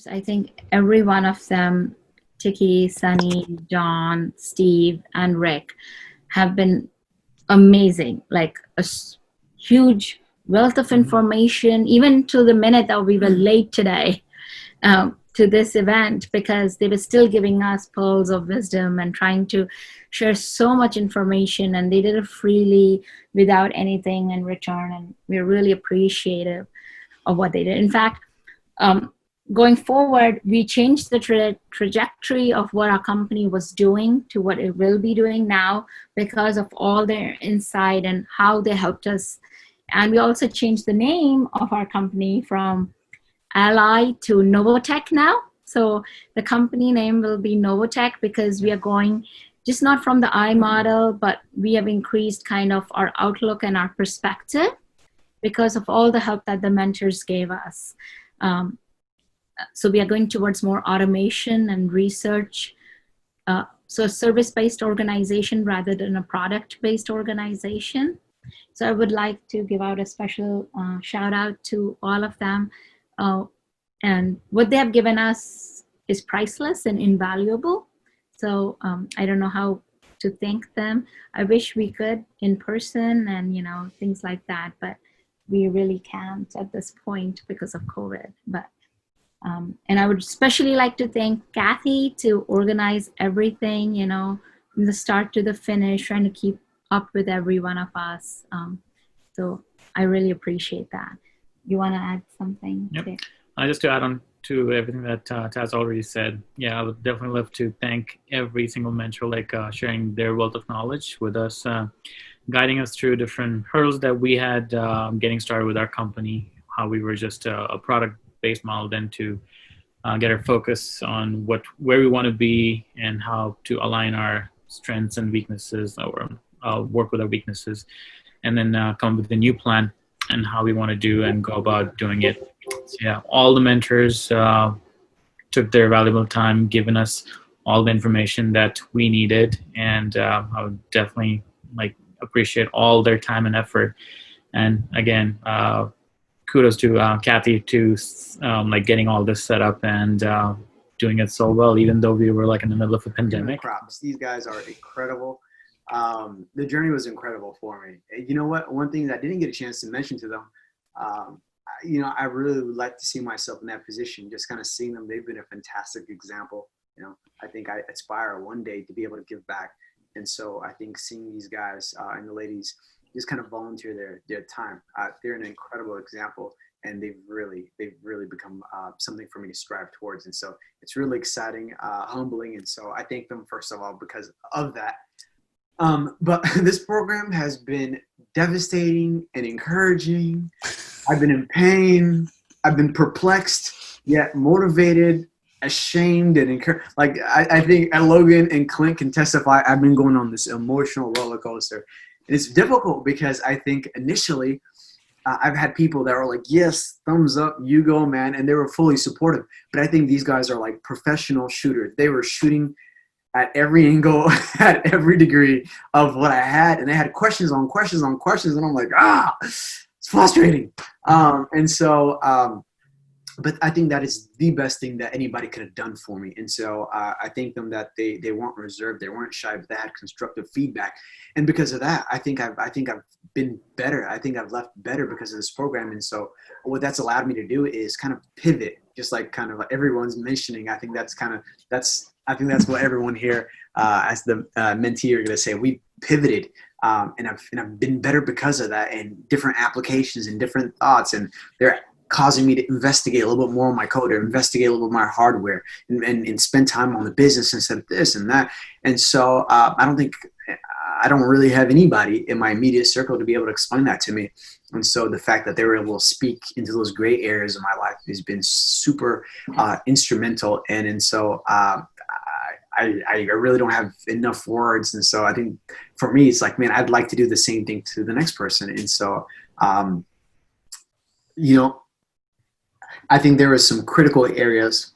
I think every one of them, Tiki, Sunny, John, Steve, and Rick, have been amazing. Like huge wealth of information, even to the minute that we were late today to this event, because they were still giving us pearls of wisdom and trying to share so much information, and they did it freely without anything in return. And we're really appreciative of what they did. In fact, um, going forward, we changed the trajectory of what our company was doing to what it will be doing now because of all their insight and how they helped us. And we also changed the name of our company from Ally to Novotech now. So the company name will be Novotech because we are going just not from the I model, but we have increased kind of our outlook and our perspective because of all the help that the mentors gave us. So we are going towards more automation and research. So a service-based organization rather than a product-based organization. So I would like to give out a special shout out to all of them. And what they have given us is priceless and invaluable. So I don't know how to thank them. I wish we could in person and, things like that, but we really can't at this point because of COVID. But and I would especially like to thank Kathy to organize everything, from the start to the finish, trying to keep up with every one of us. So I really appreciate that. You want to add something? Yep. Just to add on to everything that Taz already said, I would definitely love to thank every single mentor, sharing their wealth of knowledge with us, guiding us through different hurdles that we had getting started with our company, how we were just a product-based model, then to get our focus on where we want to be and how to align our strengths and weaknesses, or work with our weaknesses, and then come up with a new plan and how we want to do and go about doing it. So all the mentors took their valuable time, giving us all the information that we needed, and I would definitely appreciate all their time and effort. And again, kudos to Kathy to getting all this set up and doing it so well, even though we were in the middle of a pandemic. Props. These guys are incredible. The journey was incredible for me. You know what? One thing that I didn't get a chance to mention to them, I really would like to see myself in that position, just kind of seeing them. They've been a fantastic example. I think I aspire one day to be able to give back. And so I think seeing these guys and the ladies just kind of volunteer their time, they're an incredible example, and they've really become something for me to strive towards. And so it's really exciting, humbling. And so I thank them, first of all, because of that. But this program has been devastating and encouraging. I've been in pain. I've been perplexed, yet motivated, ashamed, and encouraged. I think Logan and Clint can testify. I've been going on this emotional roller coaster. And it's difficult because I think initially I've had people that are like, yes, thumbs up, you go, man. And they were fully supportive. But I think these guys are like professional shooters. They were shooting at every angle, at every degree of what I had. And they had questions on questions on questions. And I'm like, it's frustrating. But I think that is the best thing that anybody could have done for me. And so I thank them that they weren't reserved, they weren't shy, but they had constructive feedback. And because of that, I think I've been better. I think I've left better because of this program. And so what that's allowed me to do is kind of pivot, just like kind of like everyone's mentioning. I think that's what everyone here as the mentee are going to say. We pivoted, and I've been better because of that, and different applications and different thoughts, and they're causing me to investigate a little bit more on my code, or investigate a little bit more hardware, and spend time on the business instead of this and that. And so I don't really have anybody in my immediate circle to be able to explain that to me. And so the fact that they were able to speak into those gray areas of my life has been super instrumental. And so I really don't have enough words. And so I think for me, it's like, man, I'd like to do the same thing to the next person. And so, I think there was some critical areas,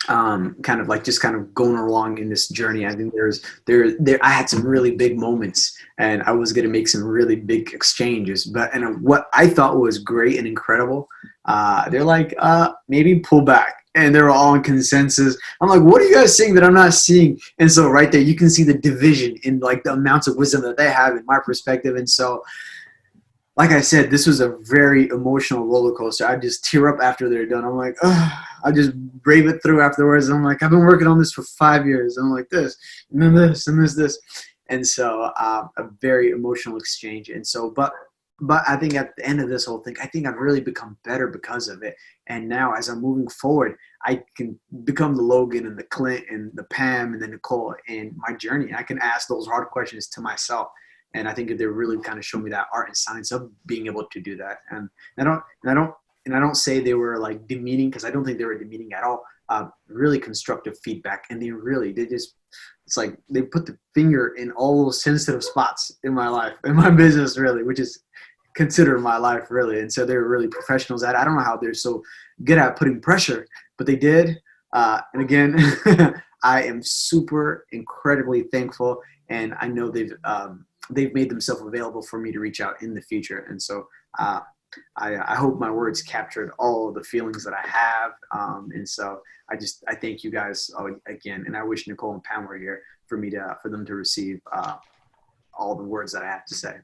kind of going along in this journey. I think I had some really big moments, and I was going to make some really big exchanges, and what I thought was great and incredible, they're like, maybe pull back. and they were all in consensus. I'm like, what are you guys seeing that I'm not seeing? And so right there, you can see the division in like the amounts of wisdom that they have in my perspective. And so, like I said, this was a very emotional roller coaster. I just tear up after they're done. I'm like, ugh. I just brave it through afterwards. I'm like, I've been working on this for 5 years. I'm like this, and then this, and this. And so a very emotional exchange. And so, but I think at the end of this whole thing, I think I've really become better because of it. And now as I'm moving forward, I can become the Logan and the Clint and the Pam and the Nicole in my journey. I can ask those hard questions to myself. And I think they really kind of show me that art and science of being able to do that. And I don't say they were like demeaning, because I don't think they were demeaning at all. Really constructive feedback, and it's like they put the finger in all those sensitive spots in my life, in my business, really, which is considered my life, really. And so they were really professionals at it. I don't know how they're so good at putting pressure, but they did. And again, I am super incredibly thankful, and I know they've made themselves available for me to reach out in the future. And so I hope my words captured all of the feelings that I have. And so I thank you guys again, and I wish Nicole and Pam were here for them to receive all the words that I have to say.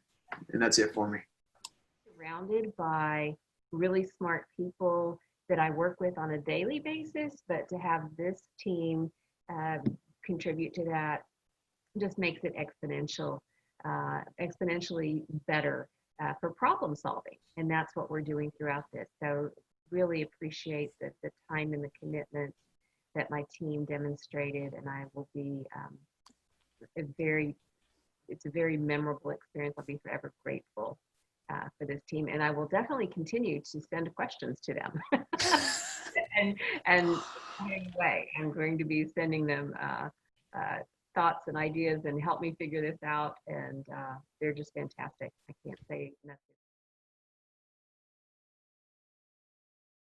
And that's it for me. Surrounded by really smart people that I work with on a daily basis, but to have this team contribute to that just makes it exponentially better for problem solving. And that's what we're doing throughout this. So really appreciate the time and the commitment that my team demonstrated, and I will be it's a very memorable experience. I'll be forever grateful for this team, and I will definitely continue to send questions to them. and anyway, I'm going to be sending them thoughts and ideas and help me figure this out, and they're just fantastic. I can't